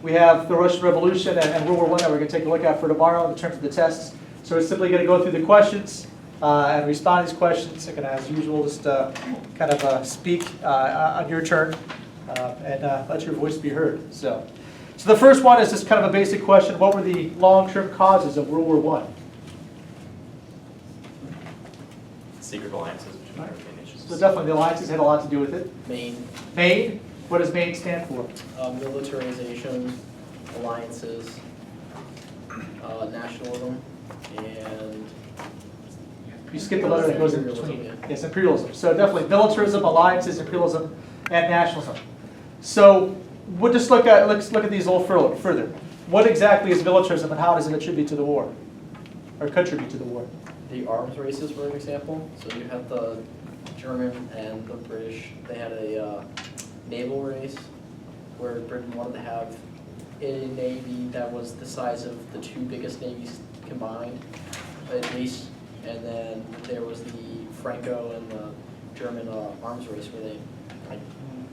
We have the Russian Revolution and World War I that we're going to take a look at for tomorrow in terms of the tests. So we're simply going to go through the questions and respond to these questions. Again, as usual, just kind of speak on your turn and let your voice be heard. So the first one is just kind of a basic question. What were the long-term causes of World War I? Secret alliances between European nations. So definitely the alliances had a lot to do with it. Maine. Maine? What does Maine stand for? Militarization, alliances, nationalism, and You skip the letter that goes in imperialism, between. yeah. Yes, imperialism. So definitely militarism, alliances, imperialism, and nationalism. So we'll just let's look at these a little further. What exactly is militarism and how does it attribute to the war? Or contribute to the war? The arms races were an example. So you had the German and the British. They had a naval race where Britain wanted to have a navy that was the size of the two biggest navies combined, at least. And then there was the Franco and the German arms race where they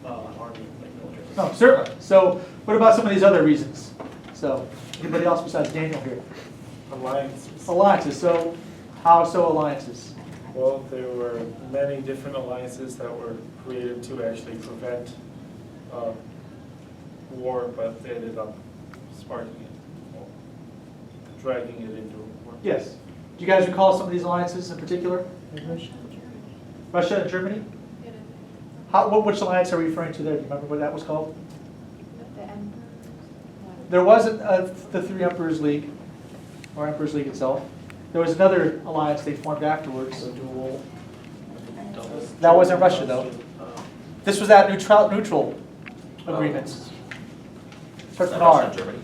army, military. No, certainly. So what about some of these other reasons? So anybody else besides Daniel here? Alliances. Alliances. So how so alliances? Well, there were many different alliances that were created to actually prevent war, but they ended up sparking it, or dragging it into war. Yes. Do you guys recall some of these alliances in particular? Russia and Germany? Which alliance are we referring to there? Do you remember what that was called? The Emperor. There wasn't the Three Emperors League, or Emperors League itself. There was another alliance they formed afterwards. So dual. That wasn't Russia, though. This was that neutral agreements. Starts with Russia R. and Germany.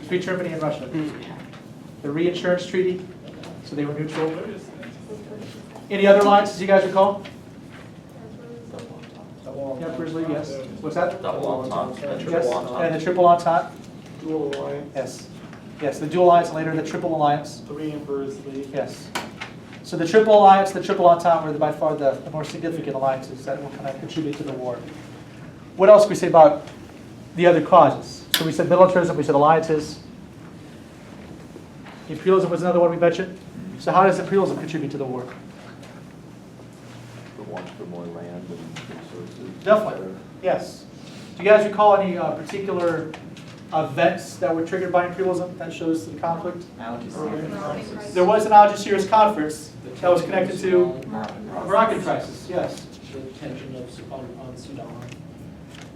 Between Germany and Russia. The reinsurance treaty, so they were neutral. Any other alliances you guys recall? The Emperors League, yes. What's that? Double entente and Yes, triple entente. and the triple entente. Dual alliance. Yes. Yes, the dual alliance and later the triple alliance. Three Emperors League. Yes. So the triple alliance, the triple entente were by far the more significant alliances that will kind of contribute to the war. What else can we say about the other causes? So we said militarism, we said alliances. Imperialism was another one we mentioned. So how does imperialism contribute to the war? The want for more land and resources. Definitely, yes. Do you guys recall any particular events that were triggered by imperialism that shows the conflict? There was an Algeciras conference that was connected to the Moroccan crisis, yes. The tension on Sudan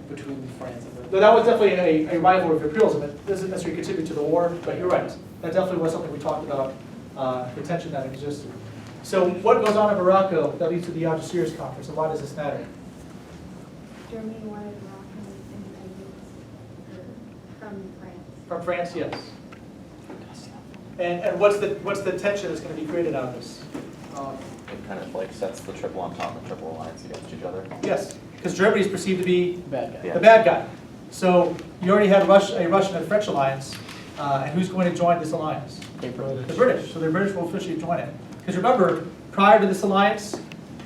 between France and Though that was definitely a rivalry of imperialism. It doesn't necessarily contribute to the war, but you're right. That definitely was something we talked about, the tension that existed. So what goes on in Morocco that leads to the Algeciras conference, and why does this matter? Germany wanted Moroccan independence from France. From France, yes. And what's the tension that's going to be created out of this? It kind of like sets the triple entente and triple alliance against each other. Yes, because Germany is perceived to be bad guy. Yeah. the bad guy. So you already had a Russian and French alliance, and who's going to join this alliance? The British. So the British will officially join it. Because remember, prior to this alliance,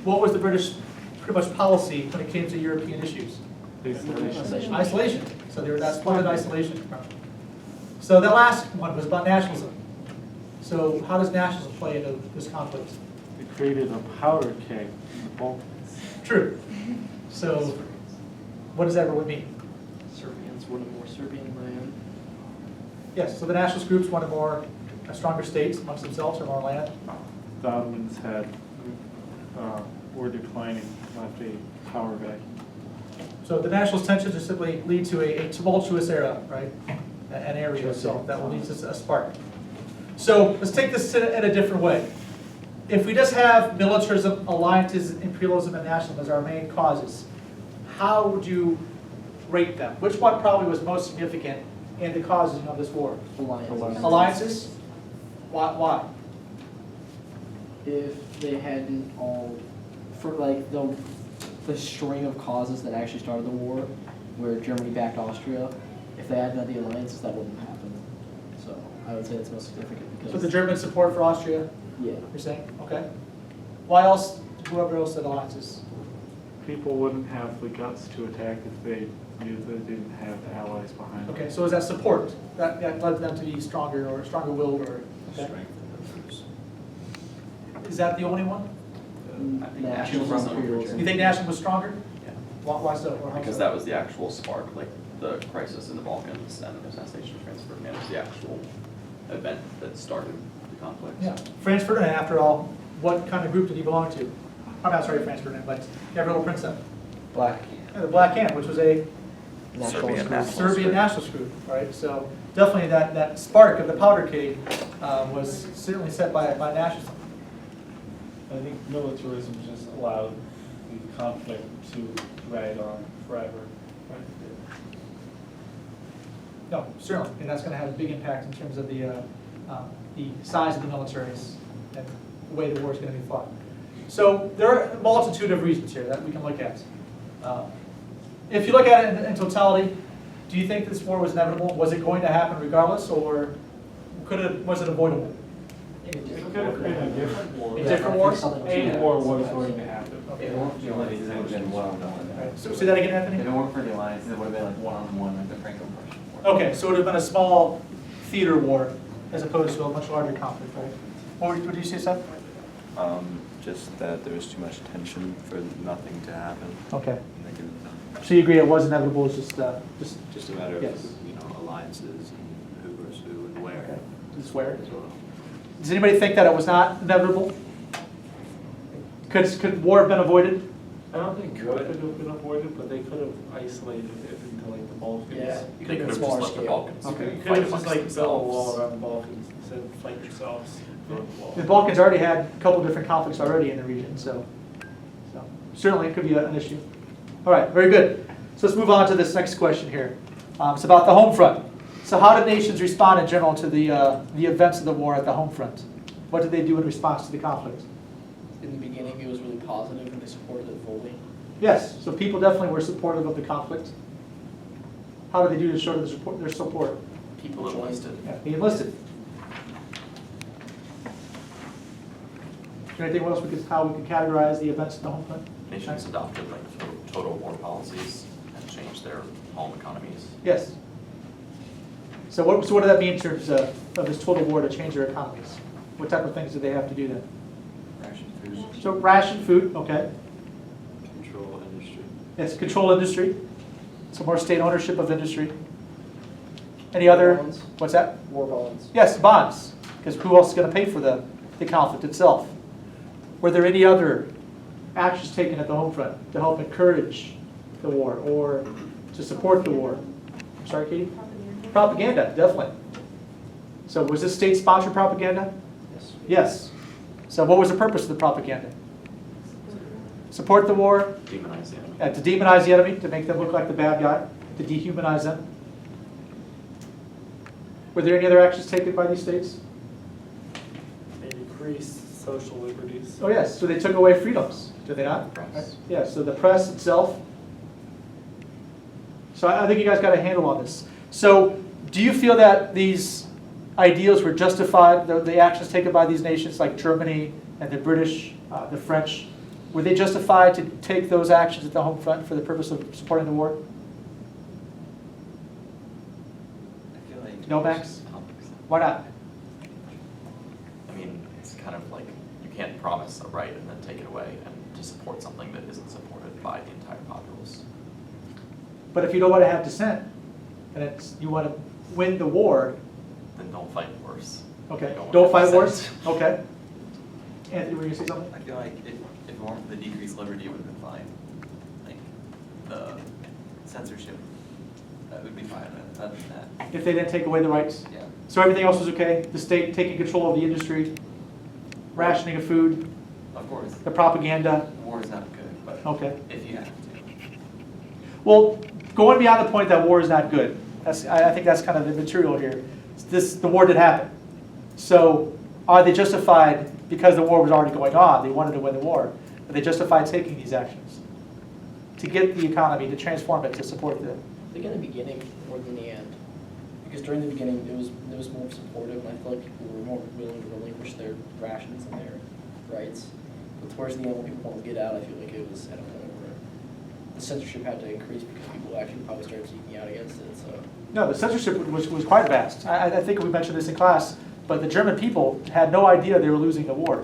what was the British pretty much policy when it came to European issues? Isolation. So they were that splendid isolation. So the last one was about nationalism. So how does nationalism play into this conflict? It created a powder keg in the Balkans. True. So what does that really mean? Serbians wanted more Serbian land. Yes, so the nationalist groups wanted stronger states amongst themselves or more land. The Ottomans were declining, left a power vacuum. So the nationalist tensions just simply lead to a tumultuous era, right? An area itself that will lead to a spark. So let's take this in a different way. If we just have militarism, alliances, imperialism, and nationalism as our main causes, how would you rate them? Which one probably was most significant in the causes of this war? Alliances. Alliances? Why? If they hadn't all, for like the string of causes that actually started the war, where Germany backed Austria, if they hadn't had the alliances, that wouldn't happen. So I would say it's most significant because. So the German support for Austria, Yeah. you're saying? Okay. Why else, whoever else said alliances? People wouldn't have the guts to attack if they Luther didn't have the allies behind him. Okay, so is that support? That led them to be stronger or stronger willed or? Okay. Is that the only one? I think National National was was over. You think National was stronger? Yeah. Why so? Or how Because so? that was the actual spark, like the crisis in the Balkans and the assassination of Franz Ferdinand was the actual event that started the conflict. Yeah, Franz Ferdinand, after all, what kind of group did he belong to? I'm not sorry, Franz Ferdinand, but Gavrilo Princip. Black. Yeah, the Black Hand, which was a Serbian national Serbian nationalist group, right? So definitely that spark of the powder keg was certainly set by nationalism. I think militarism just allowed the conflict to drag on forever. No, certainly, and that's going to have a big impact in terms of the size of the militaries and the way the war is going to be fought. So there are a multitude of reasons here that we can look at. If you look at it in totality, do you think this war was inevitable? Was it going to happen regardless, or was it avoidable? It could have been a different war. A different war? A war was going to happen. Okay. If it weren't for the alliance, it would have been one-on-one. Right, so say that again, If Anthony? it weren't for the alliance, it would have been like one-on-one, like the Franco-Prussian War. Okay, so it would have been a small theater war as opposed to a much larger conflict, right? What did you say, Seth? Just that there was too much tension for nothing to happen. Okay. And they could have done. So you agree it was inevitable, it's just Just a matter of, Yes. alliances and who versus who and where okay. Just where? as well. Does anybody think that it was not inevitable? Could war have been avoided? I don't think it could have been avoided, but they could have isolated it into like the Balkans. Yeah. They could have just let the Balkans. Okay. You could fight have just amongst like built a wall themselves. around the Balkans instead of fight yourselves. build a wall. The Balkans already had a couple different conflicts already in the region, so certainly it could be an issue. All right, very good. So let's move on to this next question here. It's about the home front. So how did nations respond in general to the events of the war at the home front? What did they do in response to the conflict? In the beginning, it was really positive and they supported it fully. Yes, so people definitely were supportive of the conflict. How did they do to show their support? People joined. enlisted. Yeah, they enlisted. Is there anything else how we could categorize the events at the home front? Nations adopted like total war policies and changed their home economies. Yes. So what does that mean in terms of this total war to change their economies? What type of things do they have to do then? Ration food, So ration food, okay. control industry. Yes, control industry. So more state ownership of industry. Any other? Bonds. What's that? War bonds. Yes, bonds. Because who else is going to pay for the conflict itself? Were there any other actions taken at the home front to help encourage the war or to support the war? I'm sorry, Katie? Propaganda, definitely. So was this state-sponsored propaganda? Yes. Yes. So what was the purpose of the propaganda? Support the war, Demonize the enemy. to demonize the enemy, to make them look like the bad guy, to dehumanize them. Were there any other actions taken by these states? They decreased social liberties. Oh yes, so they took away freedoms, did they not? Press. Right. Yeah, so the press itself. So I think you guys got a handle on this. So do you feel that these ideals were justified, the actions taken by these nations like Germany and the British, the French, were they justified to take those actions at the home front for the purpose of supporting the war? I feel like. No, Max? I don't think so. Why not? I mean, it's kind of like you can't promise a right and then take it away and to support something that isn't supported by the entire populace. But if you don't want to have dissent, and you want to win the war, Then don't fight wars. okay, You don't want fight to wars, dissent. okay. Anthony, were you going to say something? I feel like if it weren't for the decreased liberty, it would have been fine. Like, the censorship, that would be fine, other than that, If they didn't take away the rights? yeah. So everything else was okay? The state taking control of the industry, rationing of food, Of course, the propaganda? war is not good, but Okay. if you have to. Well, going beyond the point that war is not good, I think that's kind of the material here. The war did happen. So are they justified, because the war was already going on, they wanted to win the war, are they justified taking these actions to get the economy, to transform it, to support the... I think in the beginning more than the end. Because during the beginning, it was more supportive, and I feel like people were more willing to relinquish their rations and their rights. But towards the end, when people wanted to get out, I feel like it was at a point where the censorship had to increase because people actually probably started speaking out against it, so. No, the censorship was quite vast. I think we mentioned this in class, but the German people had no idea they were losing the war.